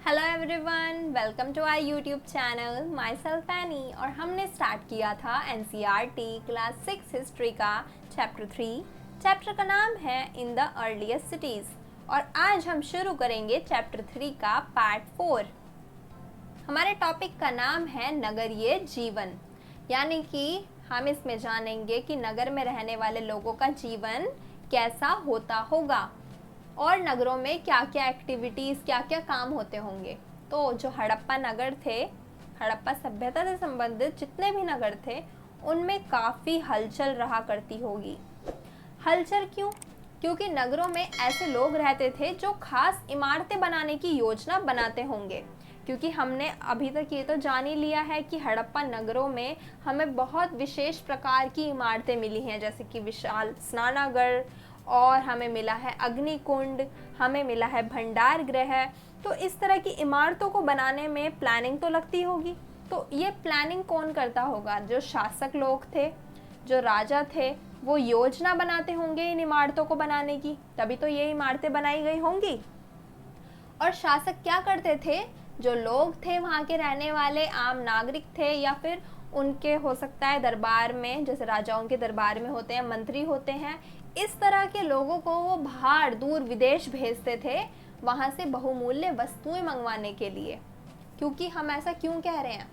Hello everyone, welcome to our YouTube channel. Myself Annie. और हमने स्टार्ट किया था एनसीईआरटी क्लास 6 हिस्ट्री का चैप्टर 3। चैप्टर का नाम है इन द अर्लीस्ट सिटीज़ और आज हम शुरू करेंगे चैप्टर 3 का पार्ट 4। हमारे टॉपिक का नाम है नगरीय जीवन, यानी कि हम इसमें जानेंगे कि नगर में रहने वाले लोगों का जीवन कैसा होता होगा और नगरों में क्या क्या एक्टिविटीज़, क्या क्या काम होते होंगे। तो जो हड़प्पा नगर थे, हड़प्पा सभ्यता से संबंधित जितने भी नगर थे, उनमें काफ़ी हलचल रहा करती होगी। हलचल क्यों? क्योंकि नगरों में ऐसे लोग रहते थे जो खास इमारतें बनाने की योजना बनाते होंगे। क्योंकि हमने अभी तक ये तो जान ही लिया है कि हड़प्पा नगरों में हमें बहुत विशेष प्रकार की इमारतें मिली हैं, जैसे कि विशाल स्नानागार, और हमें मिला है अग्निकुंड, हमें मिला है भंडार गृह। तो इस तरह की इमारतों को बनाने में प्लानिंग तो लगती होगी। तो ये प्लानिंग कौन करता होगा? जो शासक लोग थे, जो राजा थे, वो योजना बनाते होंगे इन इमारतों को बनाने की, तभी तो ये इमारतें बनाई गई होंगी। और शासक क्या करते थे? जो लोग थे, वहाँ के रहने वाले आम नागरिक थे, या फिर उनके हो सकता है दरबार में, जैसे राजाओं के दरबार में होते हैं, मंत्री होते हैं, इस तरह के लोगों को वो बाहर दूर विदेश भेजते थे वहाँ से बहुमूल्य वस्तुएं मंगवाने के लिए। क्योंकि हम ऐसा क्यों कह रहे हैं?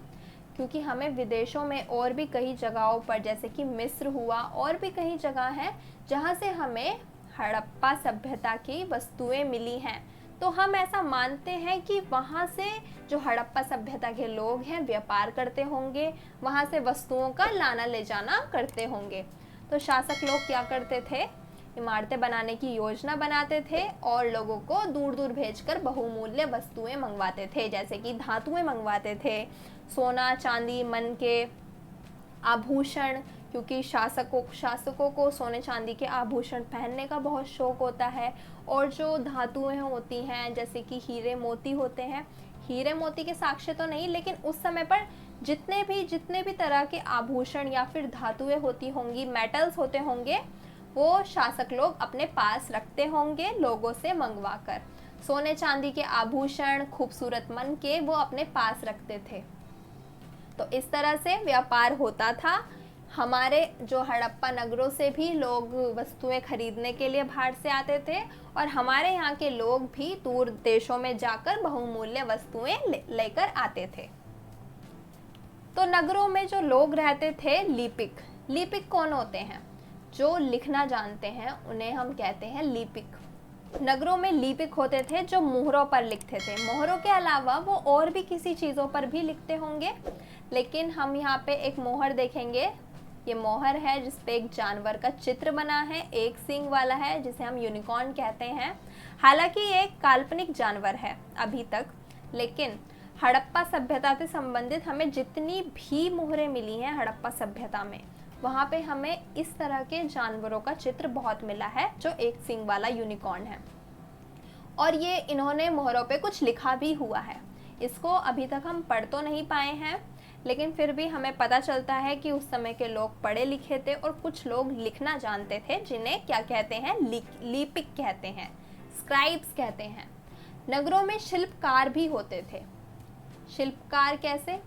क्योंकि हमें विदेशों में और भी कई जगहों पर, जैसे कि मिस्र हुआ, और भी कई जगह हैं जहाँ से हमें हड़प्पा सभ्यता की वस्तुएं मिली हैं। तो हम ऐसा मानते हैं कि वहाँ से जो हड़प्पा सभ्यता के लोग हैं व्यापार करते होंगे, वहाँ से वस्तुओं का लाना ले जाना करते होंगे। तो शासक लोग क्या करते थे? इमारतें बनाने की योजना बनाते थे और लोगों को दूर दूर भेजकर बहुमूल्य वस्तुएं मंगवाते थे, जैसे कि धातुएं मंगवाते थे, सोना चांदी, मन के आभूषण, क्योंकि शासकों को सोने चांदी के आभूषण पहनने का बहुत शौक होता है। और जो धातुएं होती हैं, जैसे कि हीरे मोती होते हैं, हीरे मोती के साक्ष्य तो नहीं, लेकिन उस समय पर जितने भी तरह के आभूषण या फिर धातुएं होती होंगी, मेटल्स होते होंगे, वो शासक लोग अपने पास रखते होंगे लोगों से मंगवा कर। सोने चांदी के आभूषण, खूबसूरत मन के, वो अपने पास रखते थे। तो इस तरह से व्यापार होता था। हमारे जो हड़प्पा नगरों से भी लोग वस्तुएं खरीदने के लिए बाहर से आते थे और हमारे यहाँ के लोग भी दूर देशों में जाकर बहुमूल्य वस्तुएं लेकर आते थे। तो नगरों में जो लोग रहते थे, लिपिक कौन होते हैं? जो लिखना जानते हैं उन्हें हम कहते हैं लिपिक। नगरों में लिपिक होते थे जो मोहरों पर लिखते थे। मोहरों के अलावा वो और भी किसी चीज़ों पर भी लिखते होंगे, लेकिन हम यहाँ पे एक मोहर देखेंगे। ये मोहर है जिसपे एक जानवर का चित्र बना है, एक सींग वाला है, जिसे हम यूनिकॉर्न कहते हैं। हालांकि ये एक काल्पनिक जानवर है अभी तक, लेकिन हड़प्पा सभ्यता से संबंधित हमें जितनी भी मोहरें मिली हैं हड़प्पा सभ्यता में, वहाँ पे हमें इस तरह के जानवरों का चित्र बहुत मिला है, जो एक सींग वाला यूनिकॉर्न है। और ये इन्होंने मोहरों पे कुछ लिखा भी हुआ है। इसको अभी तक हम पढ़ तो नहीं पाए हैं, लेकिन फिर भी हमें पता चलता है कि उस समय के लोग पढ़े लिखे थे और कुछ लोग लिखना जानते थे, जिन्हें क्या कहते हैं? लिपिक कहते हैं, स्क्राइब्स कहते हैं। नगरों में शिल्पकार भी होते थे। शिल्पकार कैसे?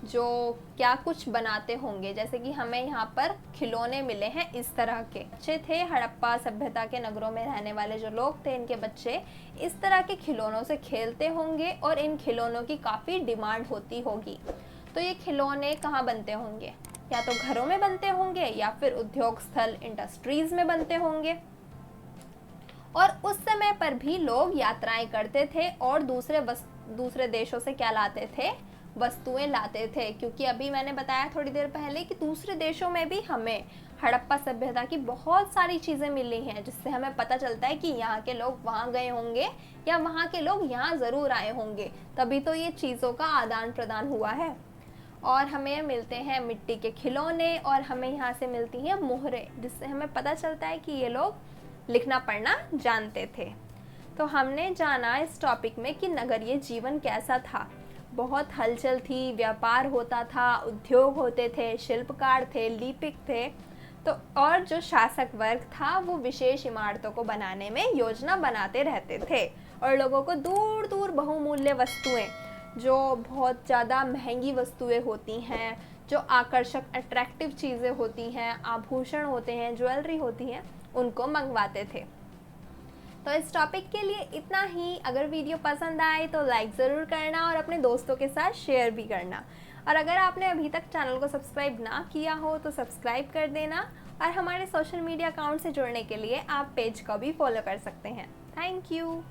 जो क्या कुछ बनाते होंगे, जैसे कि हमें यहाँ पर खिलौने मिले हैं इस तरह के। बच्चे थे हड़प्पा सभ्यता के नगरों में रहने वाले जो लोग थे, इनके बच्चे इस तरह के खिलौनों से खेलते होंगे और इन खिलौनों की काफ़ी डिमांड होती होगी। तो ये खिलौने कहाँ बनते होंगे? या तो घरों में बनते होंगे या फिर उद्योग स्थल, इंडस्ट्रीज में बनते होंगे। और उस समय पर भी लोग यात्राएं करते थे और दूसरे देशों से क्या लाते थे? वस्तुएं लाते थे। क्योंकि अभी मैंने बताया थोड़ी देर पहले कि दूसरे देशों में भी हमें हड़प्पा सभ्यता की बहुत सारी चीज़ें मिली हैं, जिससे हमें पता चलता है कि यहाँ के लोग वहाँ गए होंगे या वहाँ के लोग यहाँ ज़रूर आए होंगे, तभी तो ये चीज़ों का आदान प्रदान हुआ है। और हमें मिलते हैं मिट्टी के खिलौने और हमें यहाँ से मिलती हैं मोहरें, जिससे हमें पता चलता है कि ये लोग लिखना पढ़ना जानते थे। तो हमने जाना इस टॉपिक में कि नगरीय जीवन कैसा था। बहुत हलचल थी, व्यापार होता था, उद्योग होते थे, शिल्पकार थे, लिपिक थे। तो और जो शासक वर्ग था वो विशेष इमारतों को बनाने में योजना बनाते रहते थे और लोगों को दूर दूर बहुमूल्य वस्तुएं, जो बहुत ज़्यादा महंगी वस्तुएं होती हैं, जो आकर्षक अट्रैक्टिव चीज़ें होती हैं, आभूषण होते हैं, ज्वेलरी होती हैं, उनको मंगवाते थे। तो इस टॉपिक के लिए इतना ही। अगर वीडियो पसंद आए तो लाइक ज़रूर करना और अपने दोस्तों के साथ शेयर भी करना। और अगर आपने अभी तक चैनल को सब्सक्राइब ना किया हो तो सब्सक्राइब कर देना। और हमारे सोशल मीडिया अकाउंट से जुड़ने के लिए आप पेज को भी फॉलो कर सकते हैं। Thank you.